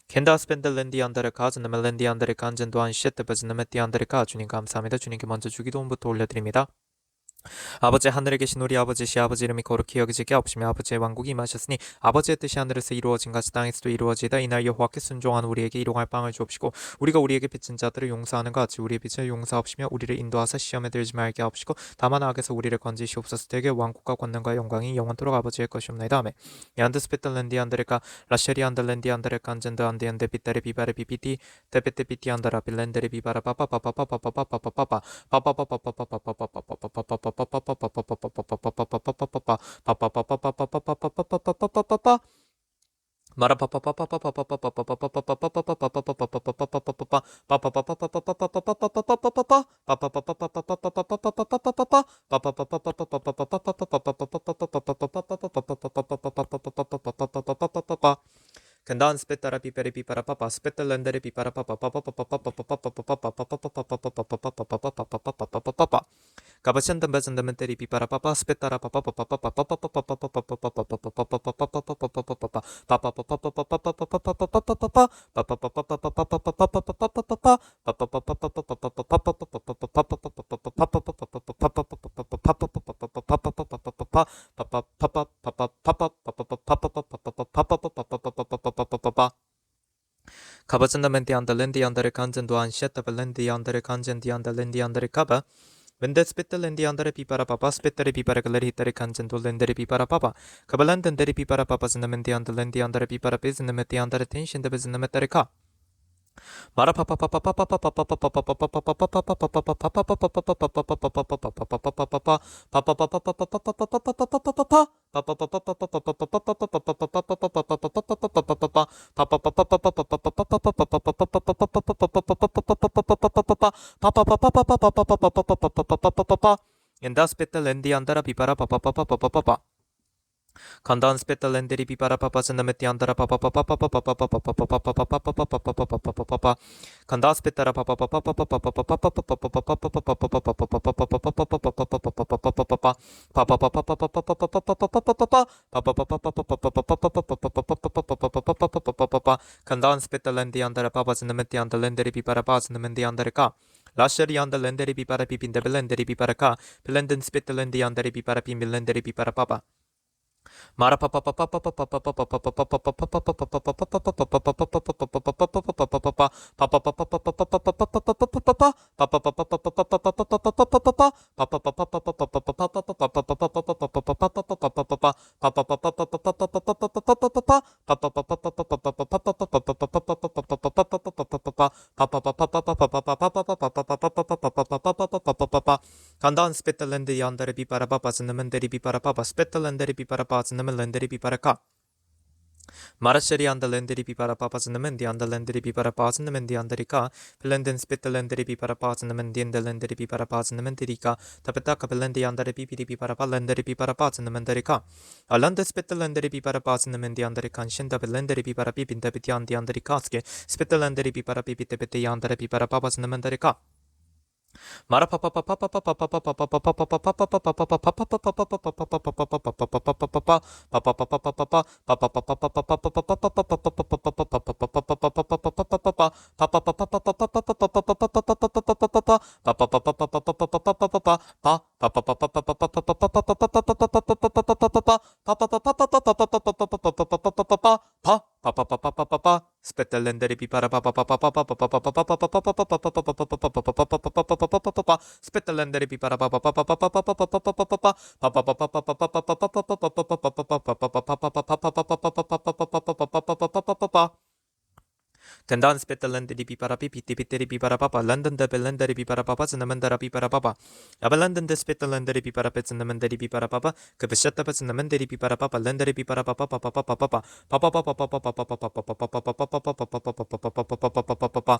켄다 스펜들랜디 안다르카 즈나멜랜디 안다르카 안전도안 셰트버즈나메띠 안다르카 주님 감사합니다. 주님께 먼저 주기도문부터 올려드립니다. 아버지 하늘에 계신 우리 아버지 시아버지 이름이 거룩히 여기지게 없으며 아버지의 왕국이 임하셨으니 아버지의 뜻이 하늘에서 이루어진 같이 땅에서도 이루어지다. 이날 여호와께 순종하는 우리에게 일용할 빵을 주옵시고 우리가 우리에게 빚진 자들을 용서하는 것 같이 우리의 빚을 용서하옵시며 우리를 인도하사 시험에 들지 말게 하옵시고 다만 악에서 우리를 건지시옵소서. 되게 왕국과 권능과 영광이 영원토록 아버지의 것이옵나이다. 아멘. 얀드스페탈랜디 안드레카 라쉐리 안달랜디 안드레카 안젠드 안디엔데 비타레 비바레 비비티 데베테 비티 안다라 빌랜데레 비바라 파파파파파파파파파파파파 Kandan spettara pipere pipara papa spettelendere pipara papa papa papa papa papa papa papa Kapasyantam basandamenteri pipara papa spettara papa papa papa papa Kabasandamente andalendi andere kanzendo anshetta belendi andere kanzendi andalendi andere kaba Vende spettalendi andere pipara papa spettere pipara galeri hittere kanzendo lendere pipara papa Kabalandendere pipara papa zandamendi andalendi andere pipara bezinameti andere tension de beziнаметtere ka Mara papa papa papa papa papa papa papa Endas petalendi andara pipara papa papa papa papa Kandan spetalenderi pipara papa sendameti andara papa papa papa papa papa papa papa papa papa papa Kanda spetara papa papa papa papa papa papa Kandan spetalendi andara papa sendameti andalenderi pipara papa sendamenti andare ka Lasciari andalenderi pipara pipinde belenderi pipara ka Pelenden spetalendi andare pipara pimilenderi pipara papa Mara papa papa papa papa papa papa papa Kandan spettalende yandere pipara papa zinamenderi pipara papa spettalenderi pipara papa zinamenderi pipara ka Marasheri andalenderi pipara papa zinamendi andalenderi pipara papa zinamendi andarika Pelenden spettalenderi pipara papa zinamendi andalenderi pipara papa zinamenderi ka Tapeta kapelendi andare pipiri pipara papa lenderi pipara papa zinamenderi ka Alanda spettalenderi pipara papa zinamendi andarika Shinda belenderi pipara pipinda piti andi andarikaske Spettalenderi pipara pipite piti andare pipara papa zinamenderi ka Mara papa papa papa papa papa papa papa papa Spettelendere pipara papa papa papa papa papa papa papa papa Spettelendere pipara papa papa papa papa papa papa Kandan spettalendere pipara pipiti piteri pipara papa London de belendere pipara papa zinamendara pipara papa Abalondon de spettalendere pipara petzinamendere pipara papa Kapishata petzinamendere pipara papa lendere pipara papa papa papa papa papa papa papa papa papa papa papa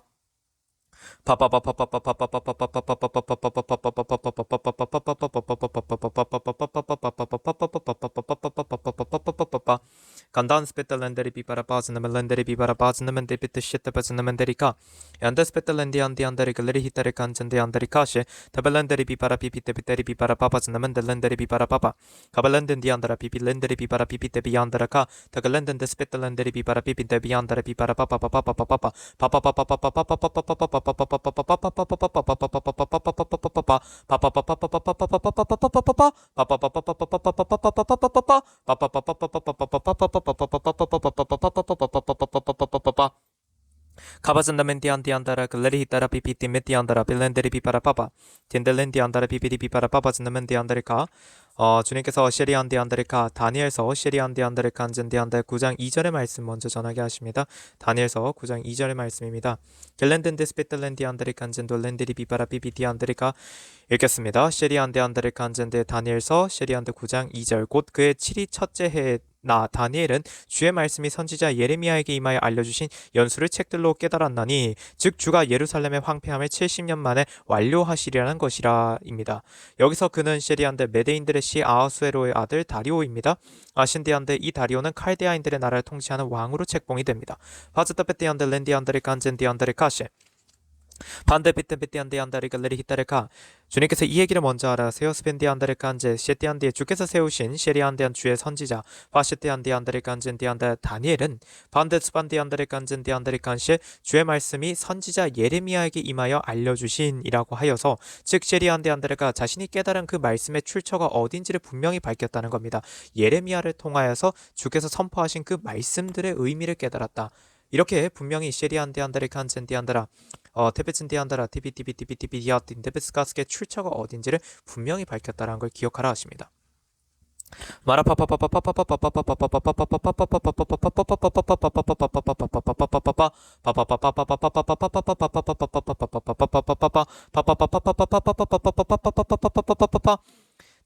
간단 스페텔렌데리 비바라 빠즈나면 렌데리 비바라 빠즈나면 데비트 시트 빠즈나면 데리카 얀데 스페텔렌디 안디 안데리 글레리 히타리 간젠데 안데리 카시 타벨렌데리 비바라 비비테 비테리 비바라 빠바즈나면 델렌데리 비바라 빠바 가발렌덴디 안다라 비비 렌데리 비바라 비비테 비안다라카 타글렌덴데 스페텔렌데리 비바라 비비테 비안다라 비바라 빠바바바바바바바 가바즌다멘디안디안다라 글레리 히따라 비비티 메티안다라 빌렌데리 비바라바바 딘델렌디안다라 비비리 비바라바바즈나멘디안다리카 주님께서 시리안디안다리카 다니엘서 시리안디안다리카 안젠디안다 9장 2절의 말씀 먼저 전하게 하십니다. 다니엘서 9장 2절의 말씀입니다. 겔렌덴데 스페텔렌디안다리카 안젠돌렌데리 비바라 비비티안다리카 읽겠습니다. 시리안디안다리카 안젠데 다니엘서 시리안데 9장 2절 곧 그의 7위 첫째 해에 나 다니엘은 주의 말씀이 선지자 예레미야에게 임하여 알려주신 연수를 책들로 깨달았나니 즉 주가 예루살렘의 황폐함을 70년 만에 완료하시리라는 것이라 입니다. 여기서 그는 시리안데 메데인들의 시 아하수에로의 아들 다리오입니다. 신디안데 이 다리오는 칼데아인들의 나라를 통치하는 왕으로 책봉이 됩니다. 파즈타페티안데 렌디안데리 간젠디안데리 카시 반대 비트비티안데 안다리가 레리 히타레카 주님께서 이 얘기를 먼저 알아세요. 스펜디안다레카 안제 시에티안디에 주께서 세우신 셰리안디안 주의 선지자 바시티안디안다레카 안젠디안다 다니엘은 반대 스반디안다레카 안젠디안다레카 안시에 주의 말씀이 선지자 예레미야에게 임하여 알려주신이라고 하여서 즉 셰리안디안다레가 자신이 깨달은 그 말씀의 출처가 어딘지를 분명히 밝혔다는 겁니다. 예레미야를 통하여서 주께서 선포하신 그 말씀들의 의미를 깨달았다. 이렇게 분명히 셰리안디안다레카 안젠디안다라 테베친디안다라 티비티비티비티비디아틴 데베스가스의 출처가 어딘지를 분명히 밝혔다라는 걸 기억하라 하십니다.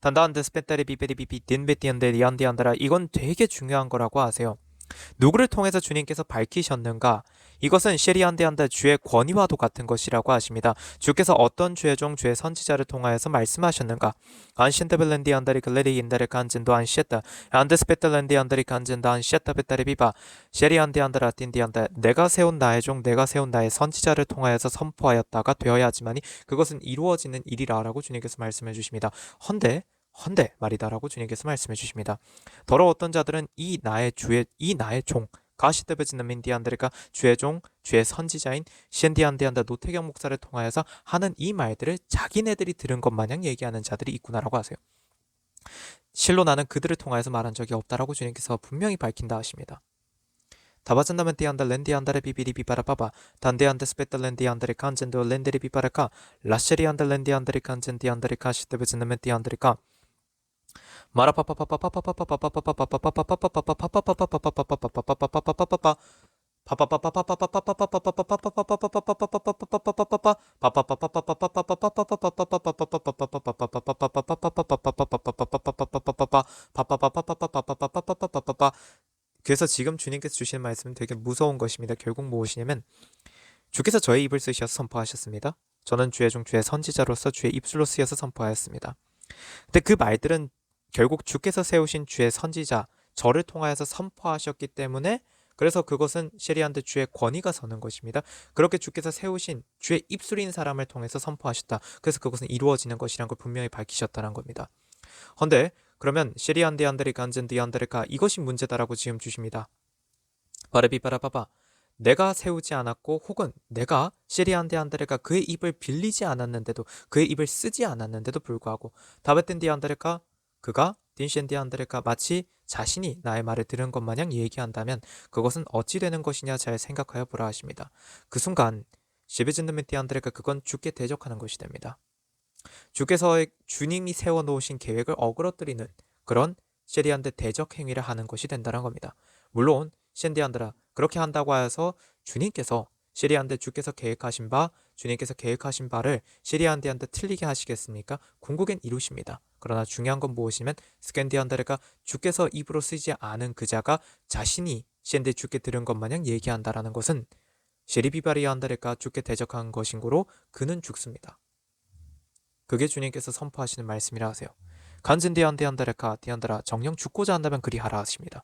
단단데 스페타리 비베리비비 딘베티안데 리안디안다라 이건 되게 중요한 거라고 아세요. 누구를 통해서 주님께서 밝히셨는가? 이것은 셰리안데안다 주의 권위와도 같은 것이라고 하십니다. 주께서 어떤 주의 종 주의 선지자를 통하여서 말씀하셨는가? 안신데벨렌디안다리 글레리 인다리 간진도 안시했다. 안데스페텔렌디안다리 간진다 안시했다 베타리 비바 셰리안데안다라 딘디안다 내가 세운 나의 종 내가 세운 나의 선지자를 통하여서 선포하였다가 되어야지만이 그것은 이루어지는 일이라라고 주님께서 말씀해 주십니다. 헌데 말이다라고 주님께서 말씀해 주십니다. 더러웠던 자들은 이 나의 종 가시데베즈는 민디안드레가 주의 종 주의 선지자인 시엔디안데안다 노태경 목사를 통하여서 하는 이 말들을 자기네들이 들은 것 마냥 얘기하는 자들이 있구나라고 하세요. 실로 나는 그들을 통하여서 말한 적이 없다라고 주님께서 분명히 밝힌다 하십니다. 다바잔다면 띠안다 렌디안다레 비비리 비바라바바 단데안데 스페탈렌디안다레 칸젠도 렌데리 비바라카 라셰리안다 렌디안다레 칸젠디안다레 카시데베즈는 띠안다레카 그래서 지금 주님께서 주시는 말씀은 되게 무서운 것입니다. 결국 무엇이냐면 주께서 저의 입을 쓰셔서 선포하셨습니다. 저는 주의 종 주의 선지자로서 주의 입술로 쓰여서 선포하였습니다. 근데 그 말들은 결국 주께서 세우신 주의 선지자 저를 통하여서 선포하셨기 때문에 그래서 그것은 셰리안데 주의 권위가 서는 것입니다. 그렇게 주께서 세우신 주의 입술인 사람을 통해서 선포하셨다. 그래서 그것은 이루어지는 것이라는 걸 분명히 밝히셨다는 겁니다. 헌데 그러면 셰리안데 안데리 간젠디 안데르카 이것이 문제다라고 지금 주십니다. 바르비바라바바 내가 세우지 않았고 혹은 내가 시리안데 안데레가 그의 입을 빌리지 않았는데도 그의 입을 쓰지 않았는데도 불구하고 다베텐디 안데레가 그가 딘셴디 안데레가 마치 자신이 나의 말을 들은 것 마냥 얘기한다면 그것은 어찌 되는 것이냐 잘 생각하여 보라 하십니다. 그 순간 시베진드멘티 안데레가 그건 주께 대적하는 것이 됩니다. 주께서 주님이 세워놓으신 계획을 어그러뜨리는 그런 셰리안데 대적 행위를 하는 것이 된다는 겁니다. 물론 샌디안드라 그렇게 한다고 하여서 주님께서 시리안데 주께서 계획하신 바 주님께서 계획하신 바를 시리안데한테 틀리게 하시겠습니까? 궁극엔 이루십니다. 그러나 중요한 건 무엇이면 스캔디안데레가 주께서 입으로 쓰지 않은 그 자가 자신이 샌데 주께 들은 것 마냥 얘기한다라는 것은 시리비바리안데레가 주께 대적한 것인고로 그는 죽습니다. 그게 주님께서 선포하시는 말씀이라 하세요. 간진디안데안데레카 디안드라 정령 죽고자 한다면 그리하라 하십니다.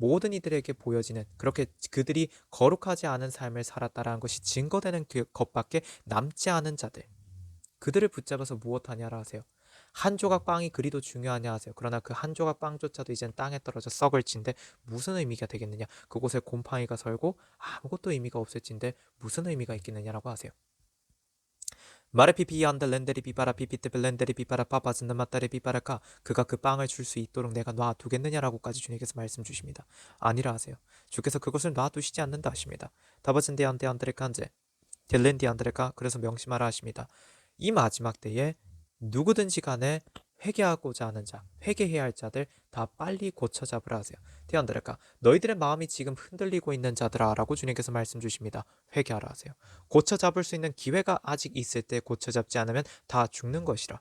모든 이들에게 보여지는 그렇게 그들이 거룩하지 않은 삶을 살았다라는 것이 증거되는 것밖에 남지 않은 자들 그들을 붙잡아서 무엇하냐라 하세요. 한 조각 빵이 그리도 중요하냐 하세요. 그러나 그 한 조각 빵조차도 이젠 땅에 떨어져 썩을 진데 무슨 의미가 되겠느냐. 그곳에 곰팡이가 설고 아무것도 의미가 없을 진데 무슨 의미가 있겠느냐라고 하세요. 마레 피피 안데 렌데리 비바라 피피테 렌데리 비바라 파파즈는 마따레 비바라카 그가 그 빵을 줄 수 있도록 내가 놔두겠느냐라고까지 주님께서 말씀 주십니다. 아니라 하세요. 주께서 그것을 놔두시지 않는다 하십니다. 다바즌데 안데 안드레 칸제 델렌디 안드레카 그래서 명심하라 하십니다. 이 마지막 때에 누구든지 간에 회개하고자 하는 자, 회개해야 할 자들 다 빨리 고쳐 잡으라 하세요. 대안드레카 너희들의 마음이 지금 흔들리고 있는 자들아 라고 주님께서 말씀 주십니다. 회개하라 하세요. 고쳐 잡을 수 있는 기회가 아직 있을 때 고쳐 잡지 않으면 다 죽는 것이라.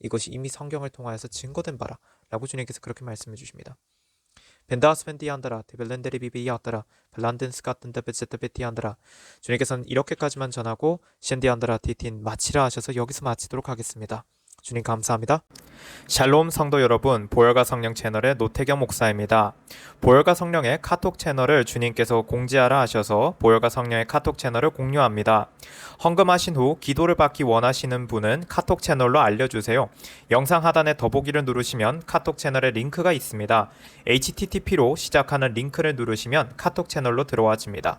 이것이 이미 성경을 통하여서 증거된 바라 라고 주님께서 그렇게 말씀해 주십니다. 벤다스펜디안드라 데벨렌데리 비비야드라 벨란덴스 같은 데베제테베티안드라 주님께서는 이렇게까지만 전하고 셴디안드라 티틴 마치라 하셔서 여기서 마치도록 하겠습니다. 주님 감사합니다. 샬롬 성도 여러분, 보혈과 성령 채널의 노태경 목사입니다. 보혈과 성령의 카톡 채널을 주님께서 공지하라 하셔서 보혈과 성령의 카톡 채널을 공유합니다. 헌금하신 후 기도를 받기 원하시는 분은 카톡 채널로 알려주세요. 영상 하단에 더보기를 누르시면 카톡 채널의 링크가 있습니다. http로 시작하는 링크를 누르시면 카톡 채널로 들어와집니다.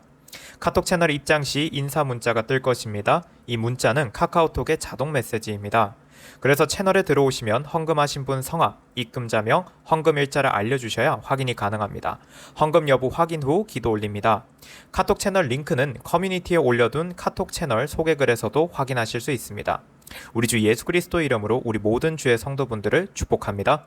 카톡 채널 입장 시 인사 문자가 뜰 것입니다. 이 문자는 카카오톡의 자동 메시지입니다. 그래서 채널에 들어오시면 헌금하신 분 성함, 입금자명, 헌금 일자를 알려주셔야 확인이 가능합니다. 헌금 여부 확인 후 기도 올립니다. 카톡 채널 링크는 커뮤니티에 올려둔 카톡 채널 소개글에서도 확인하실 수 있습니다. 우리 주 예수 그리스도 이름으로 우리 모든 주의 성도분들을 축복합니다.